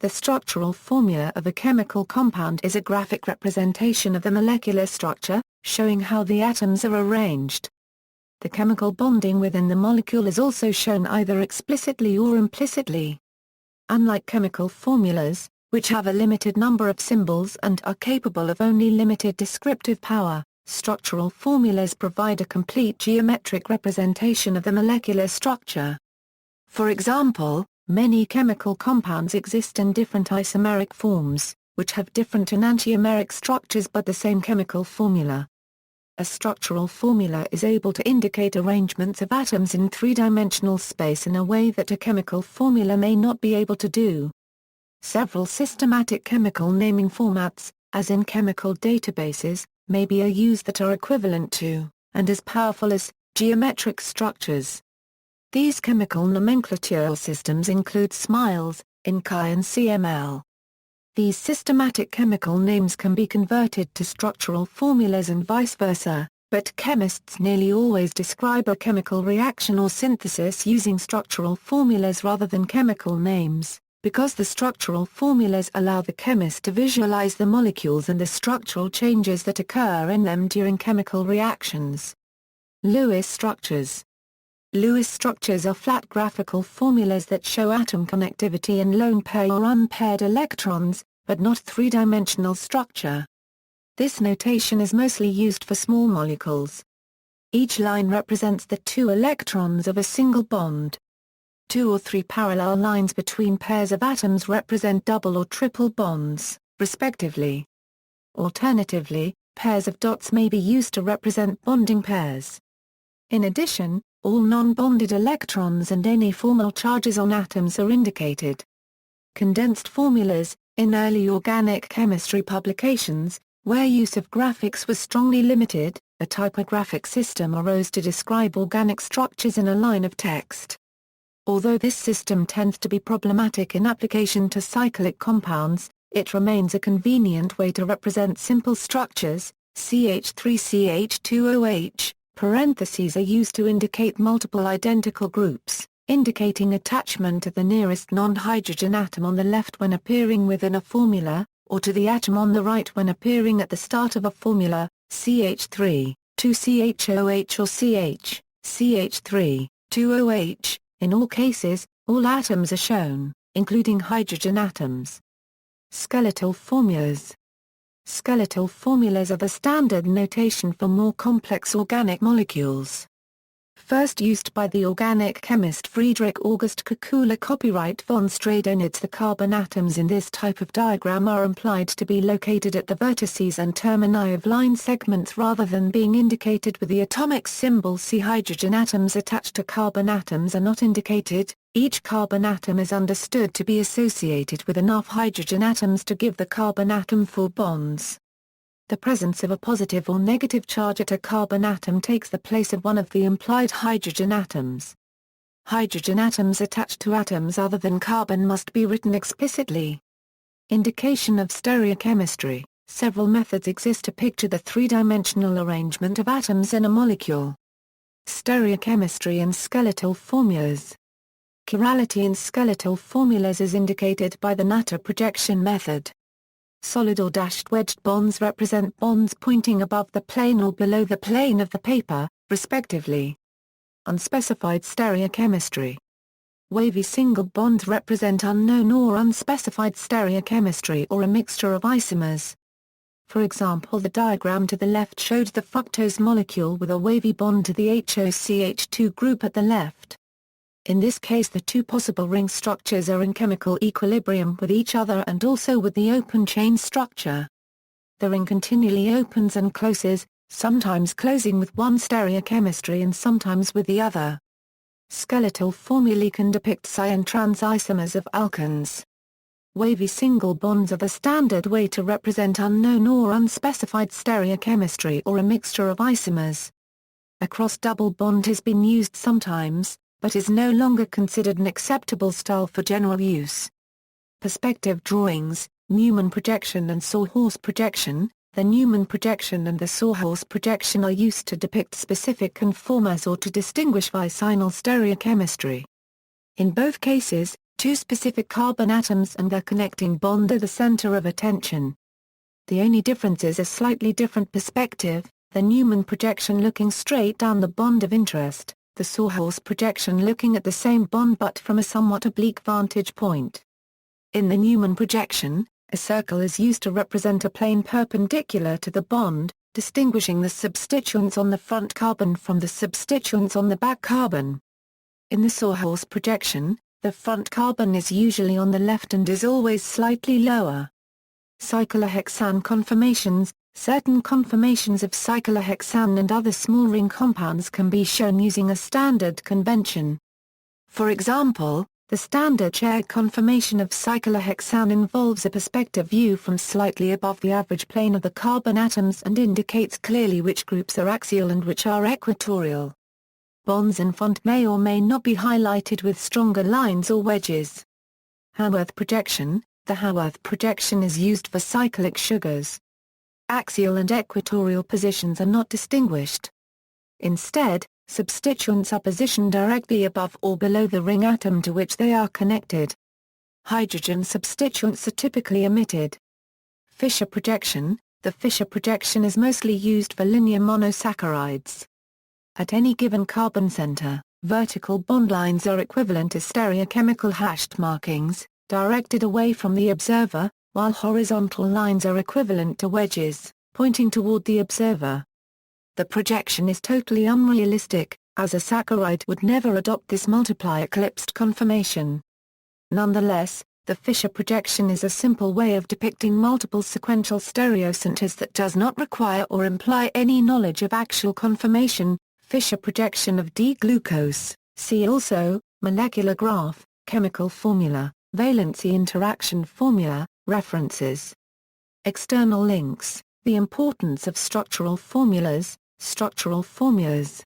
The structural formula of a chemical compound is a graphic representation of the molecular structure, showing how the atoms are arranged. The chemical bonding within the molecule is also shown either explicitly or implicitly. Unlike chemical formulas, which have a limited number of symbols and are capable of only limited descriptive power, structural formulas provide a complete geometric representation of the molecular structure. For example, many chemical compounds exist in different isomeric forms, which have different enantiomeric structures but the same chemical formula. A structural formula is able to indicate arrangements of atoms in three-dimensional space in a way that a chemical formula may not be able to do. Several systematic chemical naming formats, as in chemical databases, may be used that are equivalent to, and as powerful as, geometric structures. These chemical nomenclature systems include SMILES, InChI and CML. These systematic chemical names can be converted to structural formulas and vice versa, but chemists nearly always describe a chemical reaction or synthesis using structural formulas rather than chemical names, because the structural formulas allow the chemist to visualize the molecules and the structural changes that occur in them during chemical reactions. Lewis structures. Lewis structures are flat graphical formulas that show atom connectivity and lone pair or unpaired electrons, but not three-dimensional structure. This notation is mostly used for small molecules. Each line represents the two electrons of a single bond. 2 or 3 parallel lines between pairs of atoms represent double or triple bonds, respectively. Alternatively, pairs of dots may be used to represent bonding pairs. In addition, all non-bonded electrons and any formal charges on atoms are indicated. Condensed formulas. In early organic chemistry publications, where use of graphics was strongly limited, a typographic system arose to describe organic structures in a line of text. Although this system tends to be problematic in application to cyclic compounds, it remains a convenient way to represent simple structures. CH3CH2OH, parentheses are used to indicate multiple identical groups, indicating attachment to the nearest non-hydrogen atom on the left when appearing within a formula, or to the atom on the right when appearing at the start of a formula, CH3, 2CHOH or CH, CH3, 2OH. In all cases, all atoms are shown, including hydrogen atoms. Skeletal formulas. Skeletal formulas are the standard notation for more complex organic molecules. First used by the organic chemist Friedrich August Kekula. Copyright von Stradonitz. The carbon atoms in this type of diagram are implied to be located at the vertices and termini of line segments rather than being indicated with the atomic symbol C. Hydrogen atoms attached to carbon atoms are not indicated. Each carbon atom is understood to be associated with enough hydrogen atoms to give the carbon atom 4 bonds. The presence of a positive or negative charge at a carbon atom takes the place of one of the implied hydrogen atoms. Hydrogen atoms attached to atoms other than carbon must be written explicitly. Indication of stereochemistry. Several methods exist to picture the three-dimensional arrangement of atoms in a molecule. Stereochemistry and skeletal formulas. Chirality in skeletal formulas is indicated by the Natta projection method. Solid or dashed wedged bonds represent bonds pointing above the plane or below the plane of the paper, respectively. Unspecified stereochemistry. Wavy single bonds represent unknown or unspecified stereochemistry or a mixture of isomers. For example, the diagram to the left showed the fructose molecule with a wavy bond to the HOCH2 group at the left. In this case, the two possible ring structures are in chemical equilibrium with each other and also with the open chain structure. The ring continually opens and closes, sometimes closing with one stereochemistry and sometimes with the other. Skeletal formulae can depict Si and trans isomers of alkanes. Wavy single bonds are the standard way to represent unknown or unspecified stereochemistry or a mixture of isomers. A cross-double bond has been used sometimes, but is no longer considered an acceptable style for general use. Perspective drawings, Newman projection and Sawhorse projection. The Newman projection and the Sawhorse projection are used to depict specific conformers or to distinguish vicinal stereochemistry. In both cases, Two specific carbon atoms and their connecting bond are the center of attention. The only difference is a slightly different perspective, the Newman projection looking straight down the bond of interest, the Sawhorse projection looking at the same bond but from a somewhat oblique vantage point. In the Newman projection, a circle is used to represent a plane perpendicular to the bond, distinguishing the substituents on the front carbon from the substituents on the back carbon. In the Sawhorse projection, the front carbon is usually on the left and is always slightly lower. Cyclohexane conformations. Certain conformations of cyclohexane and other small ring compounds can be shown using a standard convention. For example, the standard chair conformation of cyclohexane involves a perspective view from slightly above the average plane of the carbon atoms and indicates clearly which groups are axial and which are equatorial. Bonds in front may or may not be highlighted with stronger lines or wedges. Hanworth projection. The Hanworth projection is used for cyclic sugars. Axial and equatorial positions are not distinguished. Instead, substituents are positioned directly above or below the ring atom to which they are connected. Hydrogen substituents are typically omitted. Fischer projection. The Fischer projection is mostly used for linear monosaccharides. At any given carbon center, vertical bond lines are equivalent to stereochemical hashed markings, directed away from the observer, while horizontal lines are equivalent to wedges, pointing toward the observer. The projection is totally unrealistic, as a saccharide would never adopt this multiply-eclipsed conformation. Nonetheless, the Fischer projection is a simple way of depicting multiple sequential stereocenters that does not require or imply any knowledge of actual conformation. Fischer projection of D-glucose. See also, molecular graph, chemical formula, valency interaction formula. References. External links. The importance of structural formulas. Structural formulas.